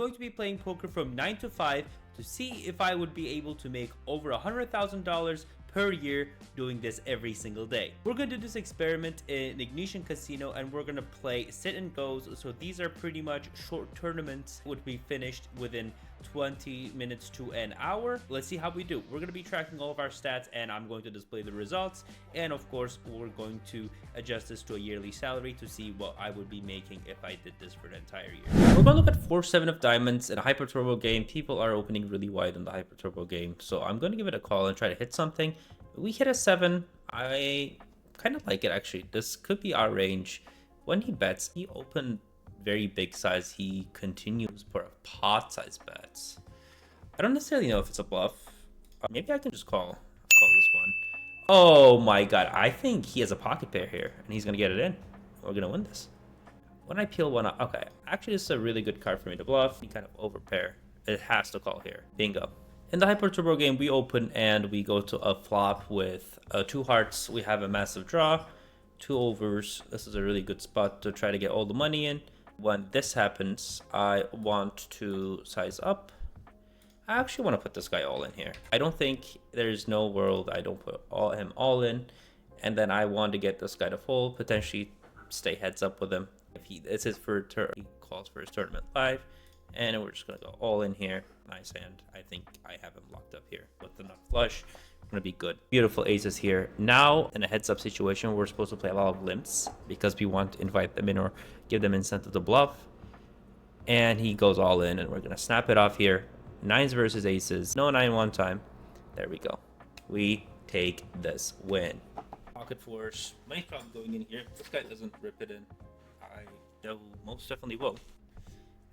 going to be playing poker from 9 to 5 to see if I would be able to make over $100,000 per year doing this every single day. We're going to do this experiment in Ignition Casino and we're going to play sit and goes. So these are pretty much short tournaments, would be finished within 20 minutes to an hour. Let's see how we do. We're going to be tracking all of our stats and I'm going to display the results. And of course, we're going to adjust this to a yearly salary to see what I would be making if I did this for the entire year. We're going to look at 4-7 of diamonds in a Hyper Turbo game. People are opening really wide in the Hyper Turbo game. So I'm going to give it a call and try to hit something. We hit a 7. I kind of like it actually. This could be our range. When he bets, he opened very big size. He continues for a pot size bets. I don't necessarily know if it's a bluff. Maybe I can just call this one. Oh my god, I think he has a pocket pair here and he's gonna get it in. We're gonna win this. When I peel one up, okay, actually this is a really good card for me to bluff. He kind of overpair. It has to call here. Bingo. In the Hyper Turbo game, we open and we go to a flop with 2 hearts. We have a massive draw, 2 overs. This is a really good spot to try to get all the money in. When this happens, I want to size up. I actually want to put this guy all in here. I don't think there's no world I don't put him all in. And then I want to get this guy to fold, potentially stay heads up with him. If it's his first turn, he calls for his tournament live. And we're just going to go all in here. Nice hand. I think I have him locked up here with the nut flush. Going to be good. Beautiful aces here. Now, in a heads-up situation, we're supposed to play a lot of limps because we want to invite them in or give them incentive to bluff. And he goes all in, and we're going to snap it off here. 9s versus aces. No 9 one time. There we go. We take this win. Pocket fours. Money's probably going in here. If this guy doesn't rip it in, I most definitely will.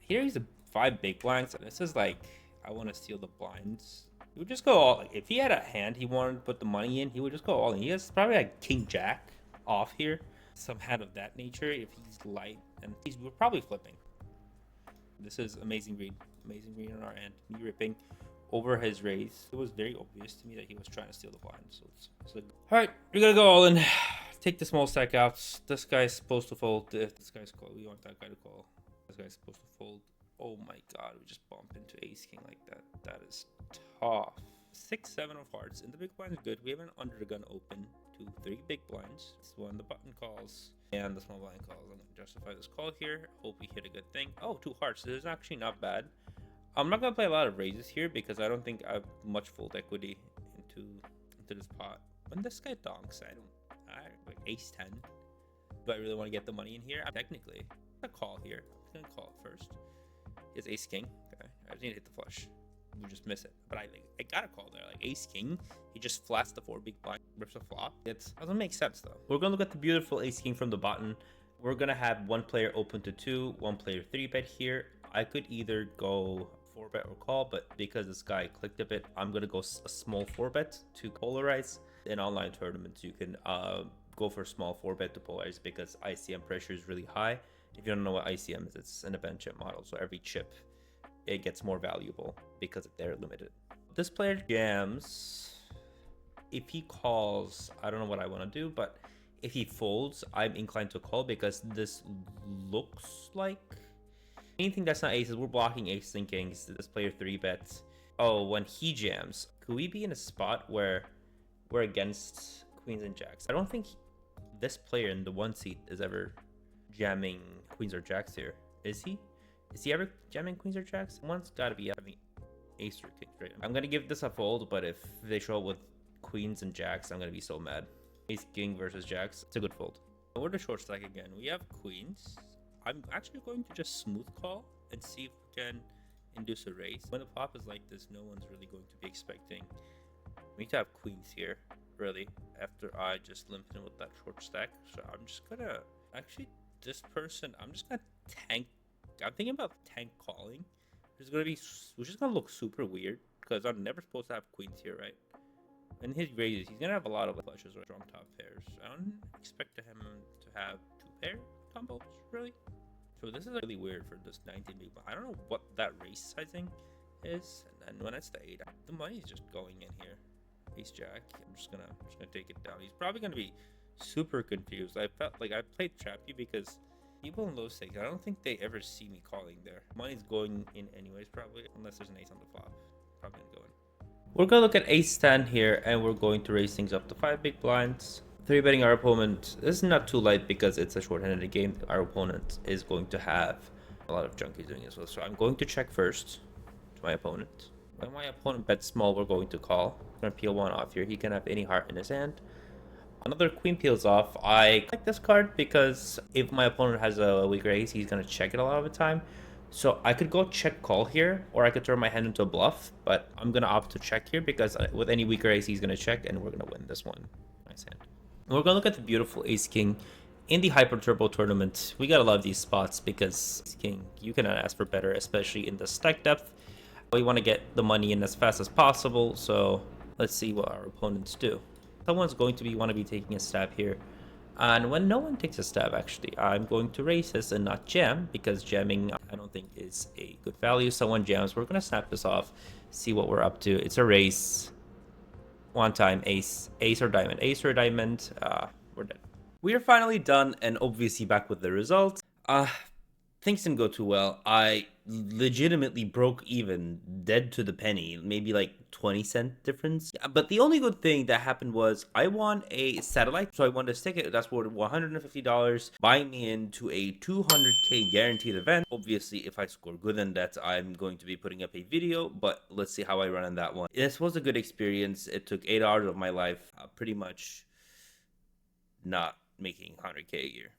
Here he's a 5 big blinds. This is like, I want to steal the blinds. He would just go all, like, if he had a hand he wanted to put the money in, he would just go all in. He has probably like king jack off here, some hand of that nature. If he's light, and we're probably flipping. This is amazing read on our end. Me ripping over his raise. It was very obvious to me that he was trying to steal the blind. So it's like, all right, we're gonna go all in. Take the small stack out. This guy's supposed to fold. This guy's call. We want that guy to call. This guy's supposed to fold. Oh my god, we just bump into ace king like that. That is tough. 6-7 of hearts. And the big blind is good. We have an under the gun open. 2, 3 big blinds. This one, the button calls. And the small blind calls. I'm going to justify this call here. Hope we hit a good thing. Oh, 2 hearts. This is actually not bad. I'm not going to play a lot of raises here because I don't think I have much fold equity into this pot. When this guy donks, I like ace 10. Do I really want to get the money in here? Technically, a call here. I'm going to call it first. He has ace king. Okay, I just need to hit the flush. We just miss it. But I got a call there. Like ace king, he just flats the 4 big blind, rips a flop. It doesn't make sense though. We're going to look at the beautiful ace king from the button. We're going to have one player open to 2, one player 3-bet here. I could either go 4-bet or call, but because this guy clicked a bit, I'm going to go a small 4-bet to polarize. In online tournaments, you can go for a small 4-bet to polarize because ICM pressure is really high. If you don't know what ICM is, it's an event chip model. So every chip, it gets more valuable because they're limited. This player jams. If he calls, I don't know what I want to do, but if he folds, I'm inclined to call because this looks like anything that's not aces. We're blocking ace and kings. This player 3-bets. Oh, when he jams, could we be in a spot where we're against queens and jacks? I don't think this player in the 1 seat is ever jamming queens or jacks here. Is he? Is he ever jamming queens or jacks? One's got to be having ace or king, right? I'm going to give this a fold, but if they show up with queens and jacks, I'm going to be so mad. Ace king versus jacks. It's a good fold. We're the short stack again. We have queens. I'm actually going to just smooth call and see if we can induce a raise. When the flop is like this, no one's really going to be expecting. We need to have queens here, really, after I just limped in with that short stack. So I'm just going to actually... This person, I'm just gonna tank. I'm thinking about tank calling. Which is gonna look super weird because I'm never supposed to have queens here, right? And his raises, he's gonna have a lot of flushes or strong top pairs. I don't expect him to have 2-pair combos, really. So this is really weird for this 19 big blind. I don't know what that raise sizing is. And then when it's the 8, the money's just going in here. Ace jack. I'm just gonna take it down. He's probably gonna be super confused. I felt like I played Trappy because People in low stakes, I don't think they ever see me calling there. Money's going in anyways, probably, unless there's an ace on the flop. Probably gonna go in. We're gonna look at ace stand here, and we're going to raise things up to 5 big blinds. 3-betting our opponent. This is not too light because it's a short-handed game. Our opponent is going to have a lot of junkies doing as well. So I'm going to check first to my opponent. When my opponent bets small, we're going to call. I'm gonna peel one off here. He can have any heart in his hand. Another queen peels off. I like this card because if my opponent has a weaker ace, he's gonna check it a lot of the time. So I could go check call here, or I could turn my hand into a bluff, but I'm gonna opt to check here because with any weaker ace, he's gonna check, and we're gonna win this one. Nice hand. And we're gonna look at the beautiful ace king in the Hyper Turbo tournament. We gotta love these spots because ace king, you cannot ask for better, especially in the stack depth. We want to get the money in as fast as possible, so let's see what our opponents do. Someone's going to want to be taking a stab here, and when no one takes a stab, actually, I'm going to raise this and not jam, because jamming I don't think is a good value. Someone jams, we're gonna snap this off, see what we're up to. It's a race. One time, ace or diamond, we're dead. We are finally done and obviously back with the result. Things didn't go too well. I legitimately broke even, dead to the penny, maybe like 20-cent difference. But the only good thing that happened was I won a satellite. So I won this ticket that's worth $150, buying me into a 200K guaranteed event. Obviously, if I score good in that, I'm going to be putting up a video, but let's see how I run on that one. This was a good experience. It took 8 hours of my life, pretty much not making 100K a year.